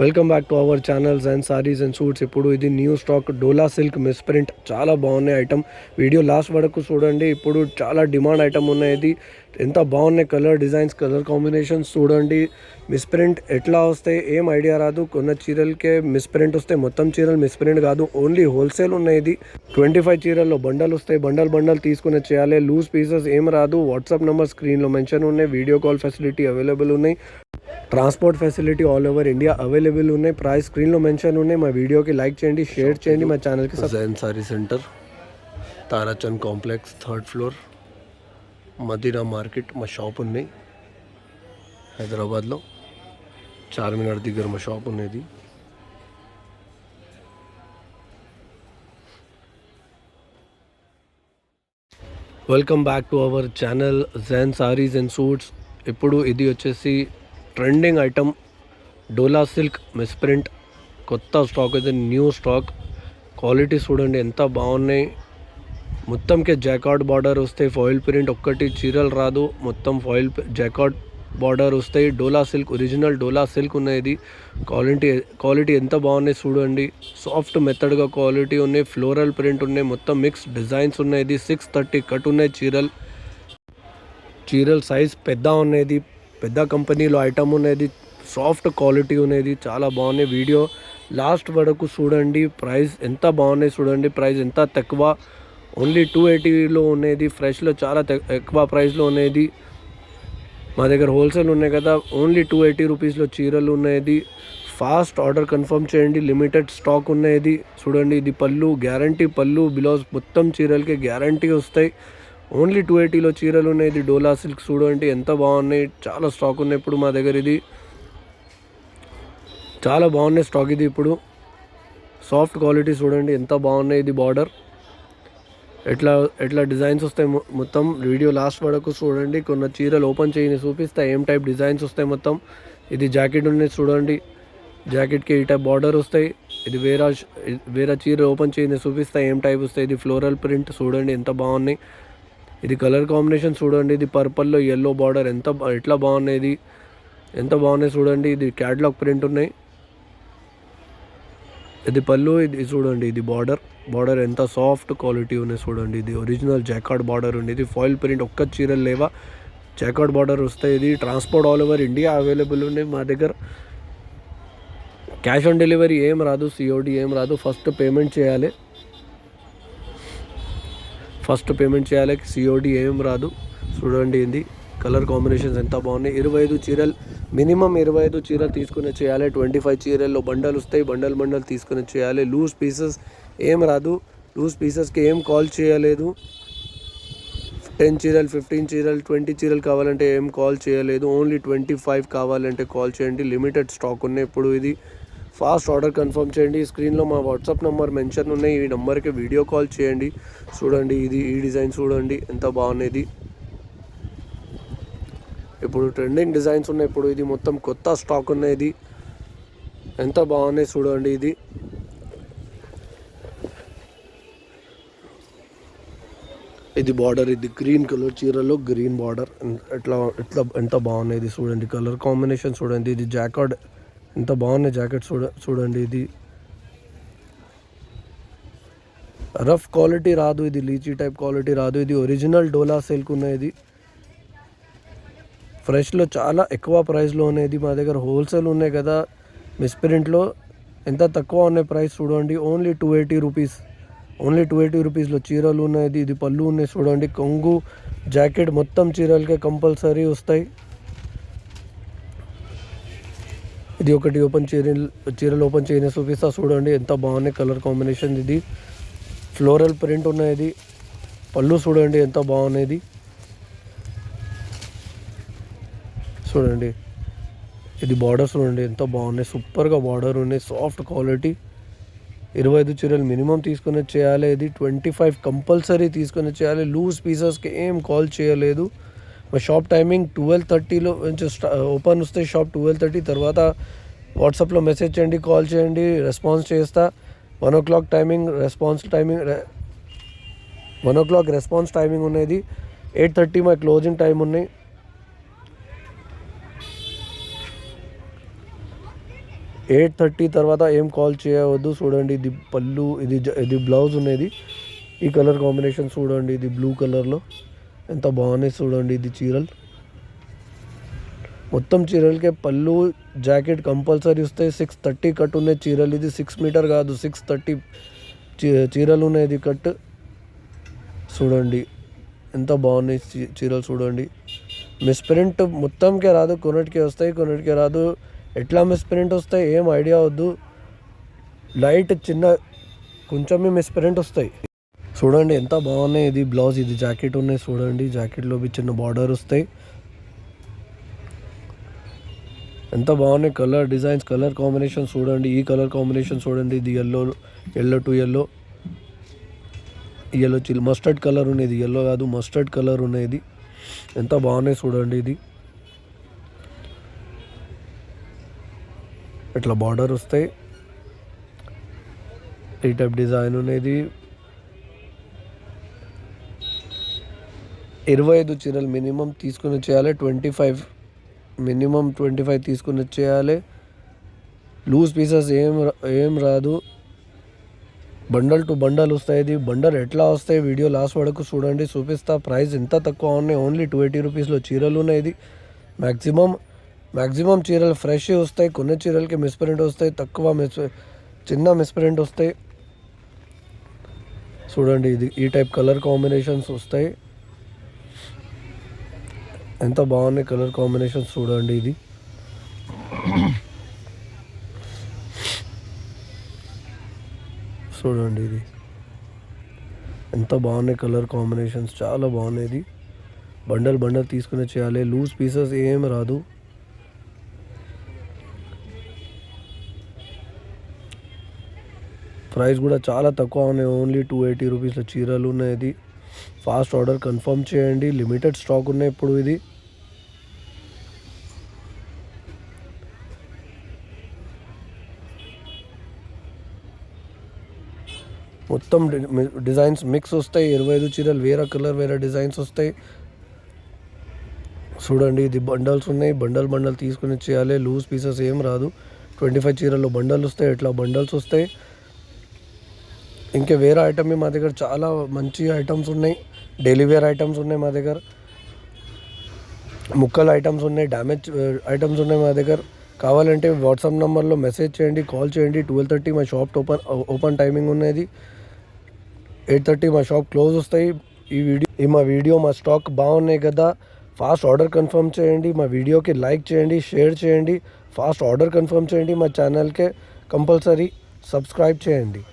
Welcome back to hour channels and saris and suits. ఇప్పుడు ఇది new stock డోలా silk misprint చాలా బాగున్నాయి ఐటమ్. వీడియో లాస్ట్ వరకు చూడండి. ఇప్పుడు చాలా డిమాండ్ ఐటమ్ ఉన్నాయి. ఇది ఎంత బాగున్నాయి కలర్ డిజైన్స్, కలర్ కాంబినేషన్స్ చూడండి. మిస్ప్రింట్ ఎట్లా వస్తాయి ఏం ఐడియా రాదు. కొన్న చీరలకే మిస్ప్రింట్ వస్తాయి, మొత్తం చీరలు మిస్ప్రింట్ కాదు, ఓన్లీ హోల్సేల్ ఉన్నాయి. ఇది 25 చీరల్లో బండల్ వస్తాయి. బండల్ తీసుకుని చేయాలి. లూజ్ పీసెస్ ఏం రాదు. వాట్సాప్ నెంబర్ స్క్రీన్లో మెన్షన్ ఉన్నాయి. వీడియో కాల్ ఫెసిలిటీ అవైలబుల్ ఉన్నాయి. Transport facility all over India available ఉన్నాయి. ప్రైస్ స్క్రీన్లో మెన్షన్ ఉన్నాయి. మా వీడియోకి లైక్ చేయండి, షేర్ చేయండి, మా ఛానల్కి Jain Sari centre, Tarachand complex, 3rd floor, Madina market మా షాప్ ఉన్నాయి. హైదరాబాద్లో చార్మినార్ దగ్గర మా షాప్ ఉన్నది. Welcome back to our channel Jain Sarees and suits. ఇప్పుడు ఇది వచ్చేసి trending item Dola silk misprint కొత్త స్టాక్. ఇది న్యూ స్టాక్. క్వాలిటీ చూడండి ఎంత బాగున్నాయి. మొత్తంకే జాకార్డ్ బార్డర్ వస్తాయి. ఫాయిల్ ప్రింట్ ఒక్కటి చీరలు రాదు, మొత్తం ఫాయిల్ జాకార్డ్ బార్డర్ వస్తాయి. డోలా సిల్క్, ఒరిజినల్ డోలా సిల్క్ ఉన్నాయి. క్వాలిటీ ఎంత బాగున్నాయి చూడండి. సాఫ్ట్ మెథడ్గా క్వాలిటీ ఉన్నాయి. ఫ్లోరల్ ప్రింట్ ఉన్నాయి. మొత్తం మిక్స్ డిజైన్స్ ఉన్నాయి. 630 కట్ ఉన్నాయి. చీరల్ సైజ్ పెద్ద ఉన్నది. పెద్ద కంపెనీలో ఐటమ్ ఉన్నది. సాఫ్ట్ క్వాలిటీ ఉన్నది. చాలా బాగున్నాయి. వీడియో లాస్ట్ వరకు చూడండి. ప్రైస్ ఎంత బాగున్నాయి చూడండి. ప్రైస్ ఎంత తక్కువ, ఓన్లీ 280లో ఉన్నది. ఫ్రెష్లో చాలా ఎక్కువ ప్రైస్లో ఉన్నది. మా దగ్గర హోల్సేల్ ఉన్నాయి కదా, ఓన్లీ 280 రూపీస్లో చీరలు ఉన్నది. ఫాస్ట్ ఆర్డర్ కన్ఫర్మ్ చేయండి. లిమిటెడ్ స్టాక్ ఉన్నది. చూడండి ఇది పళ్ళు, గ్యారంటీ పళ్ళు, బ్లౌజ్ మొత్తం చీరలకి గ్యారంటీ వస్తాయి. ఓన్లీ 280లో చీరలు ఉన్నాయి. ఇది డోలా సిల్క్ చూడండి ఎంత బాగున్నాయి. చాలా స్టాక్ ఉన్నాయి ఇప్పుడు మా దగ్గర. ఇది చాలా బాగున్నాయి స్టాక్. ఇది ఇప్పుడు సాఫ్ట్ క్వాలిటీ చూడండి ఎంత బాగున్నాయి. ఇది బార్డర్ ఎట్లా డిజైన్స్ వస్తాయి మొత్తం వీడియో లాస్ట్ వరకు చూడండి. కొన్ని చీరలు ఓపెన్ చేయని చూపిస్తా ఏం టైప్ డిజైన్స్ వస్తాయి మొత్తం. ఇది జాకెట్ ఉన్నది చూడండి. జాకెట్కి ఈ టైప్ బార్డర్ వస్తాయి. ఇది వేరే చీర ఓపెన్ చేయని చూపిస్తా ఏం టైప్ వస్తాయి. ఇది ఫ్లోరల్ ప్రింట్ చూడండి ఎంత బాగున్నాయి. ఇది కలర్ కాంబినేషన్ చూడండి. ఇది పర్పల్లో ఎల్లో బార్డర్ ఎట్లా బాగున్నాయి. ఇది ఎంత బాగున్నాయి చూడండి. ఇది క్యాటలాగ్ ప్రింట్ ఉన్నాయి. ఇది పళ్ళు, ఇది చూడండి. ఇది బార్డర్ ఎంత సాఫ్ట్ క్వాలిటీ ఉన్నాయి చూడండి. ఇది ఒరిజినల్ జాకార్డ్ బార్డర్ ఉంది. ఇది ఫాయిల్ ప్రింట్ ఒక్క చీరలు లేవా, జాకార్డ్ బార్డర్ వస్తాయి. ఇది transport all over India available ఉన్నాయి మా దగ్గర. క్యాష్ ఆన్ డెలివరీ ఏం రాదు, COD ఏం రాదు. ఫస్ట్ పేమెంట్ చేయాలి. COD ఏం రాదు. చూడండి ఇది కలర్ కాంబినేషన్స్ ఎంత బాగున్నాయి. 25 చీరలు, మినిమం 25 చీరలు తీసుకుని చేయాలి. 25 చీరల్లో బండల్ వస్తాయి. బండల్ తీసుకుని చేయాలి. లూజ్ పీసెస్ ఏం రాదు. లూజ్ పీసెస్కి ఏం కాల్ చేయలేదు. 10 చీరలు, 15 చీరలు, 20 చీరలు కావాలంటే ఏం కాల్ చేయలేదు. ఓన్లీ 25 కావాలంటే కాల్ చేయండి. లిమిటెడ్ స్టాక్ ఉన్నాయి ఇప్పుడు. ఇది ఫాస్ట్ ఆర్డర్ కన్ఫర్మ్ చేయండి. స్క్రీన్లో మా వాట్సాప్ నెంబర్ మెన్షన్ ఉన్నాయి. ఈ నెంబర్కి వీడియో కాల్ చేయండి. చూడండి ఇది ఈ డిజైన్ చూడండి ఎంత బాగున్నది. ఇప్పుడు ట్రెండింగ్ డిజైన్స్ ఉన్నాయి. ఇప్పుడు ఇది మొత్తం కొత్త స్టాక్ ఉన్నది. ఎంత బాగున్నాయి చూడండి. ఇది బార్డర్, ఇది గ్రీన్ కలర్ చీరలో గ్రీన్ బార్డర్ ఎట్లా ఎంత బాగున్నాయి చూడండి. కలర్ కాంబినేషన్ చూడండి. ఇది జాకార్డ్ ఎంత బాగున్నాయి. జాకెట్ చూడండి. ఇది రఫ్ క్వాలిటీ రాదు. ఇది లీచీ టైప్ క్వాలిటీ రాదు. ఇది ఒరిజినల్ డోలా సిల్క్ ఉన్నది. ఫ్రెష్లో చాలా ఎక్కువ ప్రైస్లో ఉన్నది. మా దగ్గర హోల్సేల్ ఉన్నాయి కదా, మిస్ప్రింట్లో ఎంత తక్కువ ఉన్నాయి ప్రైస్ చూడండి. Only 280 rupees. ఓన్లీ 280 రూపీస్లో చీరలు ఉన్నది. ఇది పళ్ళు ఉన్నాయి చూడండి. కొంగు జాకెట్ మొత్తం చీరలకే కంపల్సరీ వస్తాయి. ఇది ఒకటి చీరలు ఓపెన్ చేయని చూపిస్తా చూడండి ఎంత బాగున్నాయి కలర్ కాంబినేషన్. ఇది ఫ్లోరల్ ప్రింట్ ఉన్నది. పళ్ళు చూడండి ఎంత బాగున్నది. చూడండి ఇది బార్డర్ చూడండి ఎంత బాగున్నాయి. సూపర్గా బార్డర్ ఉన్నాయి. Soft quality. 25 చీరలు మినిమం తీసుకుని చేయాలి. ఇది 25 కంపల్సరీ తీసుకుని చేయాలి. లూజ్ పీసెస్కి ఏం కాల్ చేయలేదు. మా షాప్ టైమింగ్ 12:30లో ఓపెన్ వస్తే షాప్ 12:30 తర్వాత వాట్సాప్లో మెసేజ్ చేయండి, కాల్ చేయండి, రెస్పాన్స్ చేస్తా. 1 o'clock టైమింగ్ రెస్పాన్స్ టైమింగ్ ఉన్నది. 8:30 మా క్లోజింగ్ టైం ఉన్నాయి. 8:30 తర్వాత ఏం కాల్ చేయవద్దు. చూడండి ఇది పళ్ళు, ఇది బ్లౌజ్ ఉన్నది. ఈ కలర్ కాంబినేషన్ చూడండి, ఇది బ్లూ కలర్లో ఎంత బాగున్నాయి చూడండి. ఇది చీరలు మొత్తం చీరలకే పళ్ళు జాకెట్ కంపల్సరీ వస్తాయి. 630 కట్ ఉన్నాయి చీరలు. ఇది 6 మీటర్ కాదు, 630 చీరలు ఉన్నాయి. ఇది కట్ చూడండి ఎంత బాగున్నాయి చీరలు చూడండి. మిస్ప్రింట్ మొత్తంకే రాదు, కొన్నిటికే వస్తాయి, కొన్నిటికే రాదు. ఎట్లా మిస్ప్రింట్ వస్తాయి ఏం ఐడియా వద్దు. లైట్ చిన్న కొంచెమే మిస్ప్రింట్ వస్తాయి. చూడండి ఎంత బాగున్నాయి. ఇది బ్లౌజ్, ఇది జాకెట్ ఉన్నాయి చూడండి. జాకెట్లో చిన్న బార్డర్ వస్తాయి. ఎంత బాగున్నాయి కలర్ డిజైన్స్, కలర్ కాంబినేషన్ చూడండి. ఈ కలర్ కాంబినేషన్ చూడండి. ఇది yellow to yellow mustard colour ఉన్నది. ఎల్లో కాదు, మస్టర్డ్ కలర్ ఉన్నది. ఎంత బాగున్నాయి చూడండి. ఇది ఇట్లా బార్డర్ వస్తాయి. ఈ టైప్ డిజైన్ ఉన్నది. 25 చీరలు మినిమం తీసుకుని చేయాలి. 25 తీసుకుని చేయాలి. లూజ్ పీసెస్ ఏం రాదు. బండల్ టు బండల్ వస్తాయి. ఇది బండల్ ఎట్లా వస్తాయి వీడియో లాస్ట్ వరకు చూడండి, చూపిస్తా. ప్రైస్ ఎంత తక్కువ ఉన్నాయి, ఓన్లీ 280 రూపీస్లో చీరలు ఉన్నాయి. ఇది మ్యాక్సిమం చీరలు ఫ్రెష్ వస్తాయి. కొన్ని చీరలకి మిస్ప్రింట్ వస్తాయి, చిన్న మిస్ప్రింట్ వస్తాయి. చూడండి ఇది ఈ టైప్ కలర్ కాంబినేషన్స్ వస్తాయి. ఎంత బాగున్నాయి కలర్ కాంబినేషన్స్ చూడండి. ఇది చూడండి ఇది ఎంత బాగున్నాయి కలర్ కాంబినేషన్స్, చాలా బాగున్నాయి. ఇది బండల్ తీసుకుని చేయాలి. లూజ్ పీసెస్ ఏం రాదు. ప్రైస్ కూడా చాలా తక్కువ ఉన్నాయి, ఓన్లీ 280 రూపీస్లో చీరలు ఉన్నాయి. ఇది ఫాస్ట్ ఆర్డర్ కన్ఫర్మ్ చేయండి, లిమిటెడ్ స్టాక్ ఉన్నాయి ఇప్పుడు. ఇది మొత్తం డిజైన్స్ మిక్స్ వస్తాయి. 25 చీరలు వేరే కలర్ వేరే డిజైన్స్ వస్తాయి. చూడండి ఇది బండల్స్ ఉన్నాయి. బండల్ తీసుకుని చేయాలి. లూజ్ పీసెస్ ఏం రాదు. 25 చీరల్లో బండల్ వస్తాయి, ఇట్లా బండల్స్ వస్తాయి. ఇంకా వేరే ఐటమ్ మా దగ్గర చాలా మంచి ఐటమ్స్ ఉన్నాయి. డైలీ వేర్ ఐటమ్స్ ఉన్నాయి మా దగ్గర. ముక్కల ఐటమ్స్ ఉన్నాయి, డ్యామేజ్ ఐటమ్స్ ఉన్నాయి మా దగ్గర. కావాలంటే వాట్సాప్ నెంబర్లో మెసేజ్ చేయండి, కాల్ చేయండి. 12:30 మా షాప్ ఓపెన్ టైమింగ్ ఉన్నది. 8:30 మా షాప్ క్లోజ్ వస్తాయి. మా వీడియో మా స్టాక్ బాగున్నాయి కదా, ఫాస్ట్ ఆర్డర్ కన్ఫర్మ్ చేయండి. మా వీడియోకి లైక్ చేయండి, షేర్ చేయండి, ఫాస్ట్ ఆర్డర్ కన్ఫర్మ్ చేయండి. మా ఛానల్కి కంపల్సరీ సబ్స్క్రైబ్ చేయండి.